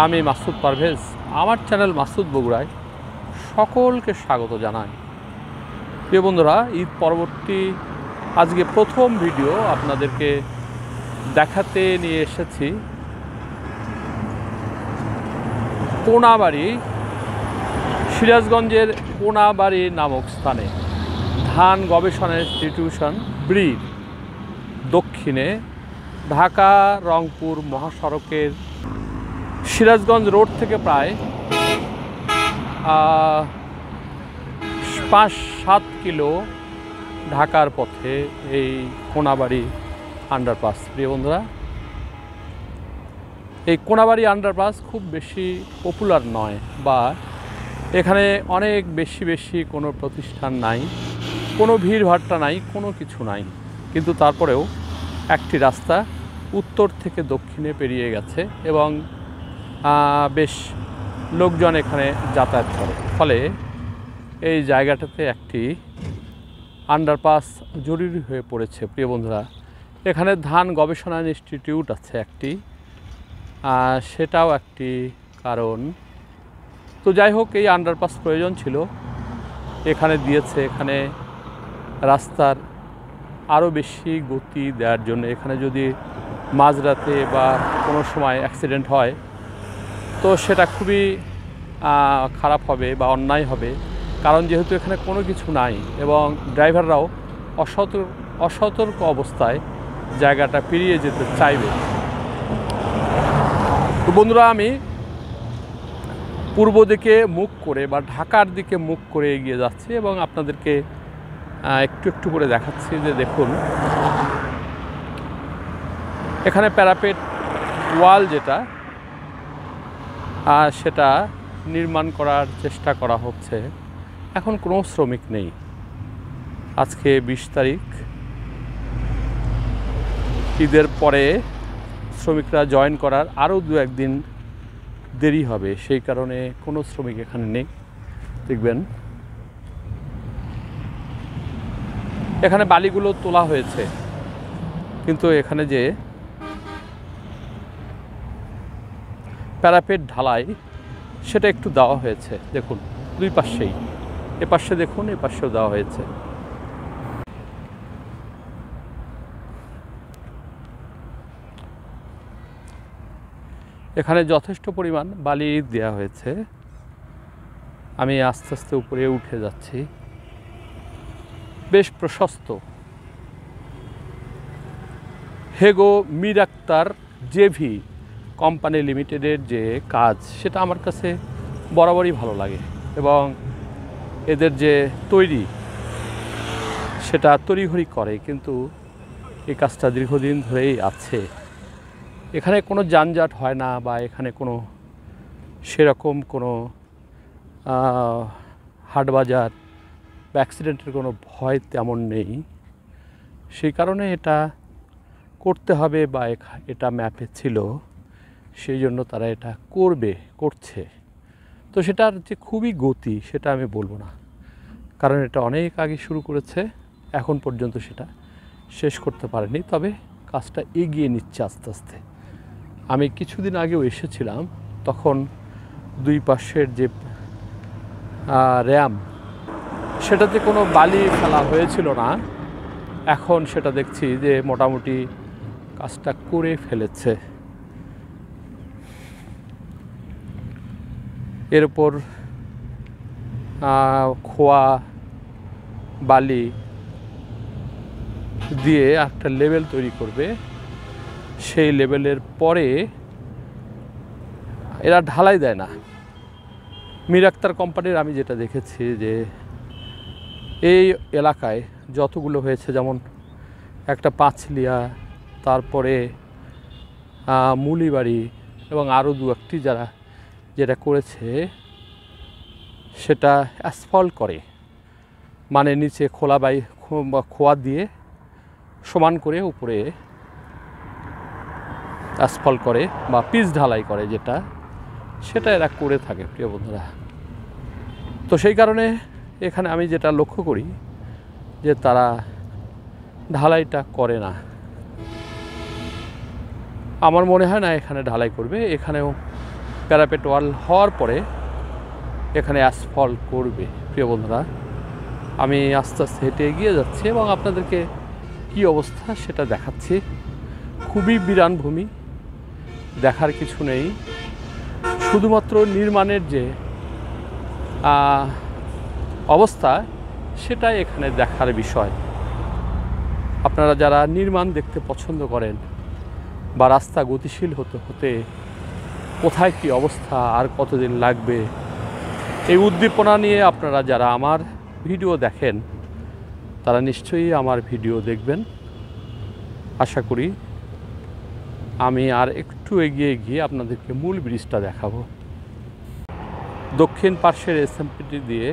আমি মাসুদ পারভেজ, আমার চ্যানেল মাসুদ বগুড়ায় সকলকে স্বাগত জানাই। প্রিয় বন্ধুরা, ঈদ পরবর্তী আজকে প্রথম ভিডিও আপনাদেরকে দেখাতে নিয়ে এসেছি কোনাবাড়ি, সিরাজগঞ্জের কোনাবাড়ি নামক স্থানে ধান গবেষণা ইনস্টিটিউশন ব্রির দক্ষিণে ঢাকা রংপুর মহাসড়কের সিরাজগঞ্জ রোড থেকে প্রায় 5-7 কিলো ঢাকার পথে এই কোনাবাড়ি আন্ডারপাস। প্রিয় বন্ধুরা, এই কোনাবাড়ি আন্ডারপাস খুব বেশি পপুলার নয়, বা এখানে অনেক বেশি কোনো প্রতিষ্ঠান নাই, কোনো ভিড়ভাট্টা নাই, কোনো কিছু নাই, কিন্তু তারপরেও একটি রাস্তা উত্তর থেকে দক্ষিণে পেরিয়ে গেছে এবং বেশ লোকজন এখানে যাতায়াত করে। ফলে এই জায়গাটাতে একটি আন্ডারপাস জরুরি হয়ে পড়েছে। প্রিয় বন্ধুরা, এখানে ধান গবেষণা ইনস্টিটিউট আছে একটি, সেটাও একটি কারণ। তো যাই হোক, এই আন্ডারপাস প্রয়োজন ছিল, এখানে দিয়েছে। এখানে রাস্তার আরও বেশি গতি দেওয়ার জন্য, এখানে যদি মাঝরাতে বা কোনো সময় অ্যাক্সিডেন্ট হয় তো সেটা খুবই খারাপ হবে বা অন্যায় হবে, কারণ যেহেতু এখানে কোনো কিছু নাই এবং ড্রাইভাররাও অসতর্ক অবস্থায় জায়গাটা পেরিয়ে যেতে চাইবে। তো বন্ধুরা, আমি পূর্ব দিকে মুখ করে বা ঢাকার দিকে মুখ করে এগিয়ে যাচ্ছি এবং আপনাদেরকে একটু করে দেখাচ্ছি যে দেখুন, এখানে প্যারাপেট ওয়াল যেটা সেটা নির্মাণ করার চেষ্টা করা হচ্ছে। এখন কোনো শ্রমিক নেই। আজকে 20 তারিখ, ঈদের পরে শ্রমিকরা জয়েন করার আরও 2-1 দিন দেরি হবে, সেই কারণে কোনো শ্রমিক এখানে নেই। দেখবেন এখানে বালিগুলো তোলা হয়েছে, কিন্তু এখানে যে প্যারাপেট ঢালাই সেটা একটু দেওয়া হয়েছে। দেখুন দুই পাশেই, এ পাশে দেখুন, এ পাশেও দেওয়া হয়েছে। এখানে যথেষ্ট পরিমাণ বালি দেওয়া হয়েছে। আমি আস্তে আস্তে উপরে উঠে যাচ্ছি। বেশ প্রশস্ত। হেগো মীর আক্তার জেভি কোম্পানি লিমিটেডের যে কাজ, সেটা আমার কাছে বরাবরই ভালো লাগে এবং এদের যে তৈরি সেটা তড়িঘড়ি করে, কিন্তু এই কাজটা দীর্ঘদিন ধরেই আছে। এখানে কোনো যানজট হয় না, বা এখানে কোনো সেরকম কোনো হাটবাজার বা অ্যাক্সিডেন্টের কোনো ভয় তেমন নেই। সেই কারণে এটা করতে হবে, বা এটা ম্যাপে ছিল, সেই জন্য তারা এটা করছে। তো সেটার যে খুবই গতি সেটা আমি বলবো না, কারণ এটা অনেক আগে শুরু করেছে, এখন পর্যন্ত সেটা শেষ করতে পারেনি, তবে কাজটা এগিয়ে নিচ্ছে আস্তে আস্তে। আমি কিছুদিন আগেও এসেছিলাম, তখন দুই পাশের যে র্যাম, সেটাতে কোনো বালি ফেলা হয়েছিল না। এখন সেটা দেখছি যে মোটামুটি কাজটা করে ফেলেছে। এর উপর খোয়া বালি দিয়ে একটা লেভেল তৈরি করবে। সেই লেভেলের পরে এরা ঢালাই দেয় না। মীর আক্তার কোম্পানির আমি যেটা দেখেছি যে এই এলাকায় যতগুলো হয়েছে, যেমন একটা পাঁচলিয়া, তারপরে মুলিবাড়ি এবং আরও 2-1টি যেটা করেছে সেটা অ্যাসফল্ট করে, মানে নিচে খোয়া দিয়ে সমান করে উপরে অ্যাসফল্ট করে বা পিচ ঢালাই করে, সেটা এরা করে থাকে। প্রিয় বন্ধুরা, তো সেই কারণে এখানে আমি যেটা লক্ষ্য করি যে তারা ঢালাইটা করে না। আমার মনে হয় না এখানে ঢালাই করবে। এখানেও প্যারাপেট ওয়াল হওয়ার পরে এখানে অ্যাসফল্ট করবে। প্রিয় বন্ধুরা, আমি আস্তে আস্তে হেঁটে এগিয়ে যাচ্ছি এবং আপনাদেরকে কি অবস্থা সেটা দেখাচ্ছি। খুবই বিরান ভূমি, দেখার কিছু নেই, শুধুমাত্র নির্মাণের যে অবস্থা সেটাই এখানে দেখার বিষয়। আপনারা যারা নির্মাণ দেখতে পছন্দ করেন বা রাস্তা গতিশীল হতে হতে কোথায় কি অবস্থা আর কতদিন লাগবে এই উদ্দীপনা নিয়ে আপনারা যারা আমার ভিডিও দেখেন তারা নিশ্চয়ই আমার ভিডিও দেখবেন। আশা করি আমি আর একটু এগিয়ে গিয়ে আপনাদেরকে মূল ব্রিজটা দেখাবো। দক্ষিণ পার্শ্বের এসএমপিটি দিয়ে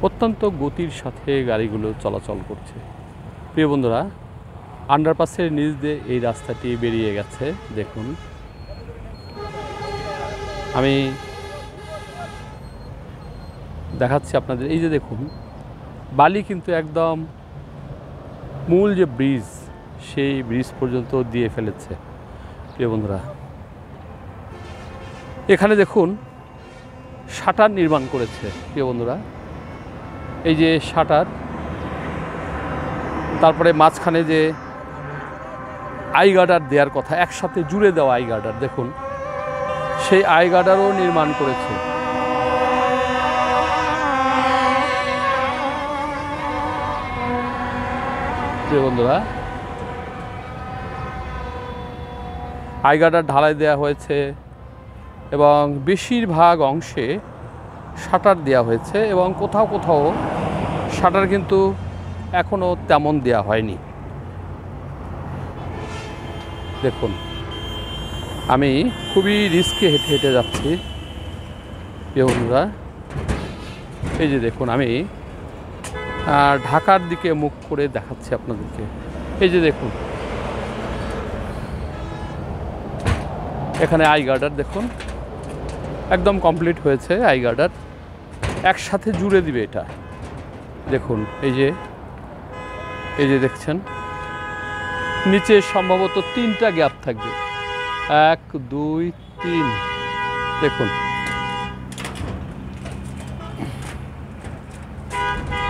অত্যন্ত গতির সাথে গাড়িগুলো চলাচল করছে। প্রিয় বন্ধুরা, আন্ডারপাসের নিচ দিয়ে এই রাস্তাটি বেরিয়ে গেছে। দেখুন, আমি দেখাচ্ছি আপনাদের। এই যে দেখুন, বালি কিন্তু একদম মূল যে ব্রিজ সেই ব্রিজ পর্যন্ত দিয়ে ফেলেছে। প্রিয় বন্ধুরা, এখানে দেখুন শাটার নির্মাণ করেছে। প্রিয় বন্ধুরা, এই যে শাটার, তারপরে মাঝখানে যে আই গার্ডার দেওয়ার কথা, একসাথে জুড়ে দেওয়া আই গার্ডার, দেখুন সেই আই গার্ডারও নির্মাণ করেছে। প্রিয় বন্ধুরা, আই গার্ডার ঢালাই দেওয়া হয়েছে এবং বেশিরভাগ অংশে শাটার দেওয়া হয়েছে এবং কোথাও কোথাও শাটার কিন্তু এখনও তেমন দেওয়া হয়নি। দেখুন, আমি খুবই রিস্কে হেঁটে হেঁটে যাচ্ছি। প্রিয় বন্ধুরা, এই যে দেখুন, আমি ঢাকার দিকে মুখ করে দেখাচ্ছি আপনাদেরকে। এই যে দেখুন, এখানে আই গার্ডার দেখুন একদম কমপ্লিট হয়েছে। আই গার্ডার একসাথে জুড়ে দিবে এটা। দেখুন, এই যে দেখছেন, নিচে সম্ভবত 3টা গ্যাপ থাকবে, 1 2 3। দেখুন,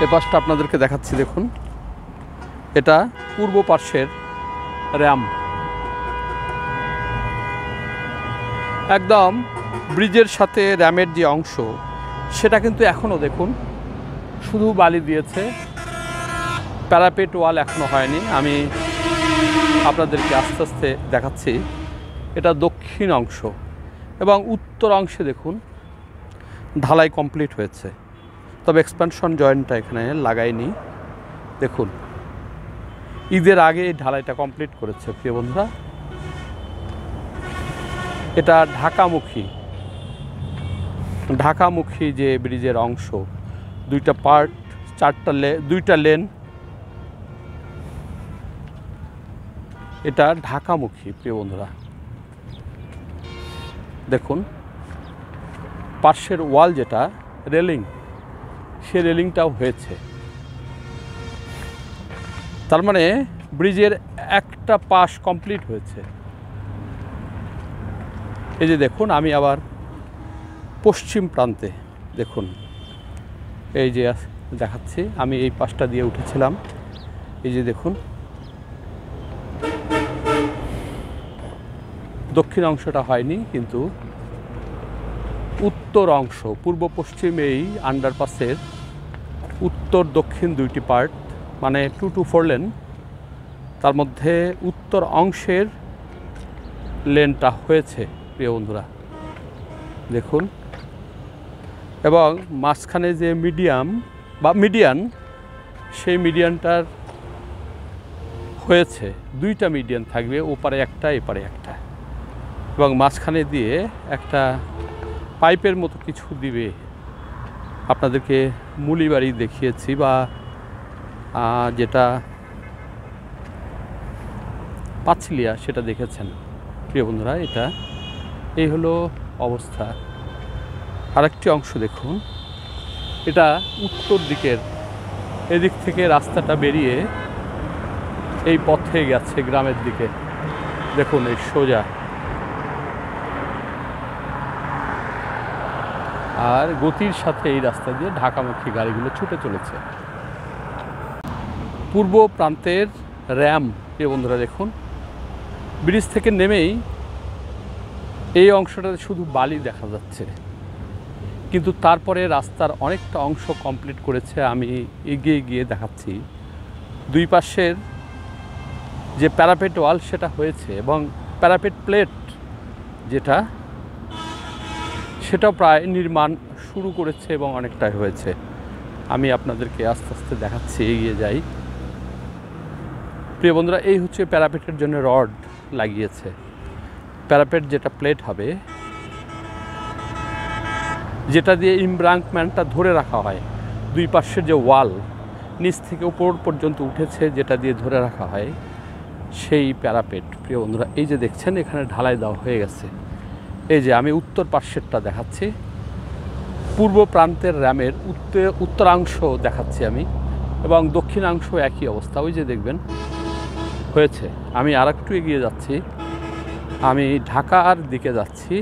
এ পাশটা আপনাদেরকে দেখাচ্ছি। দেখুন, এটা পূর্ব পার্শ্বের র্যাম, একদম ব্রিজের সাথে র্যামের যে অংশ সেটা কিন্তু এখনও দেখুন শুধু বালি দিয়েছে, প্যারাপেট ওয়াল এখনও হয়নি। আমি আপনাদেরকে আস্তে আস্তে দেখাচ্ছি। এটা দক্ষিণ অংশ এবং উত্তর অংশে দেখুন ঢালাই কমপ্লিট হয়েছে, তবে এক্সপ্যানশন জয়েন্টটা এখানে লাগায়নি। দেখুন, ঈদের আগে ঢালাইটা কমপ্লিট করেছে। প্রিয় বন্ধুরা, এটা ঢাকামুখী যে ব্রিজের অংশ, 2টা পার্ট, 2টা লেন, এটা ঢাকামুখী। প্রিয় বন্ধুরা, দেখুন পার্শ্বের ওয়াল যেটা রেলিং, সে রেলিংটাও হয়েছে। তার মানে ব্রিজের একটা পাশ কমপ্লিট হয়েছে। এই যে দেখুন, আমি আবার পশ্চিম প্রান্তে দেখুন, এই যে দেখাচ্ছি, আমি এই পাশটা দিয়ে উঠেছিলাম। এই যে দেখুন, দক্ষিণ অংশটা হয়নি, কিন্তু উত্তর অংশ, পূর্ব পশ্চিম এই আন্ডারপাসের উত্তর দক্ষিণ 2টি পার্ট, মানে 2 to 4 লেন, তার মধ্যে উত্তর অংশের লেনটা হয়েছে। প্রিয় বন্ধুরা, দেখুন, এবং মাঝখানে যে মিডিয়ান, সেই মিডিয়ানটার হয়েছে, 2টা মিডিয়ান থাকবে, ওপারে একটা এপারে একটা, এবং মাঝখানে দিয়ে একটা পাইপের মতো কিছু দিবে। আপনাদেরকে মুলিবাড়ি দেখিয়েছি, বা যেটা পাঁচিলিয়া সেটা দেখেছেন। প্রিয় বন্ধুরা, এই হলো অবস্থা। আরেকটি অংশ দেখুন, এটা উত্তর দিকের, এদিক থেকে রাস্তাটা বেরিয়ে এই পথে গেছে গ্রামের দিকে। দেখুন, এই সোজা আর গতির সাথে এই রাস্তা দিয়ে ঢাকামুখী গাড়িগুলো ছুটে চলেছে। পূর্ব প্রান্তের র্যাম, প্রিয় বন্ধুরা দেখুন, ব্রিজ থেকে নেমেই এই অংশটাতে শুধু বালি দেখা যাচ্ছে, কিন্তু তারপরে রাস্তার অনেকটা অংশ কমপ্লিট করেছে। আমি এগিয়ে গিয়ে দেখাচ্ছি, দুই পাশের যে প্যারাপেট ওয়াল সেটা হয়েছে এবং প্যারাপেট প্লেট যেটা সেটাও প্রায় নির্মাণ শুরু করেছে এবং অনেকটাই হয়েছে। আমি আপনাদেরকে আস্তে আস্তে দেখাচ্ছি, এগিয়ে যাই। প্রিয় বন্ধুরা, এই হচ্ছে প্যারাপেটের জন্য রড লাগিয়েছে। প্যারাপেট যেটা প্লেট হবে, যেটা দিয়ে ইমব্রাঙ্কমেন্টটা ধরে রাখা হয়, দুই পাশের যে ওয়াল নিচ থেকে উপর পর্যন্ত উঠেছে যেটা দিয়ে ধরে রাখা হয়, সেই প্যারাপেট। প্রিয় বন্ধুরা, এই যে দেখছেন এখানে ঢালাই দেওয়া হয়ে গেছে। এই যে আমি উত্তর পাশেরটা দেখাচ্ছি, পূর্ব প্রান্তের র্যামের উত্তরাংশ দেখাচ্ছি আমি, এবং দক্ষিণাংশ একই অবস্থা। ওই যে দেখবেন হয়েছে। আমি আর একটু এগিয়ে যাচ্ছি, আমি ঢাকার দিকে যাচ্ছি।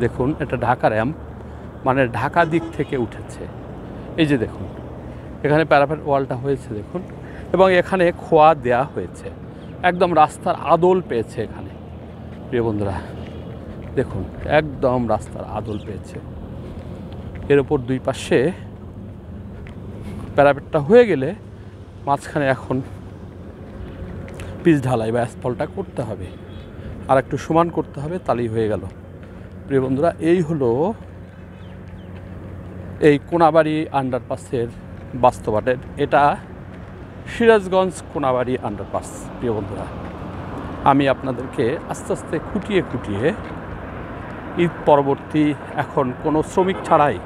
দেখুন, এটা ঢাকা র্যাম, মানে ঢাকা দিক থেকে উঠেছে। এই যে দেখুন এখানে প্যারাপেট ওয়ালটা হয়েছে দেখুন, এবং এখানে খোয়া দেয়া হয়েছে, একদম রাস্তার আদল পেয়েছে এখানে। প্রিয় বন্ধুরা দেখুন, একদম রাস্তার আদল পেয়েছে। এর ওপর দুই পাশে প্যারাপেটটা হয়ে গেলে মাঝখানে এখন পিচ ঢালাই বা অ্যাসফল্টটা করতে হবে, আর একটু সমান করতে হবে, তাহলেই হয়ে গেল। প্রিয় বন্ধুরা, এই হলো এই কোনাবাড়ি আন্ডারপাসের বাস্তবতা। এটা সিরাজগঞ্জ কোনাবাড়ি আন্ডারপাস। প্রিয় বন্ধুরা, আমি আপনাদেরকে আস্তে আস্তে খুঁটিয়ে খুঁটিয়ে ঈদ পরবর্তী এখন কোনো শ্রমিক ছাড়াই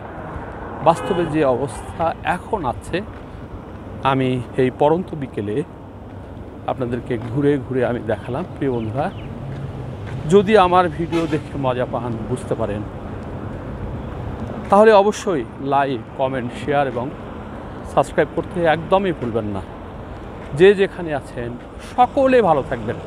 বাস্তবে যে অবস্থা এখন আছে, আমি এই পরন্ত বিকেলে আপনাদেরকে ঘুরে ঘুরে আমি দেখালাম। প্রিয় বন্ধুরা, যদি আমার ভিডিও দেখে মজা পান, বুঝতে পারেন, তাহলে অবশ্যই লাইক, কমেন্ট, শেয়ার এবং সাবস্ক্রাইব করতে একদমই ভুলবেন না। যে যেখানে আছেন সকলে ভালো থাকবেন।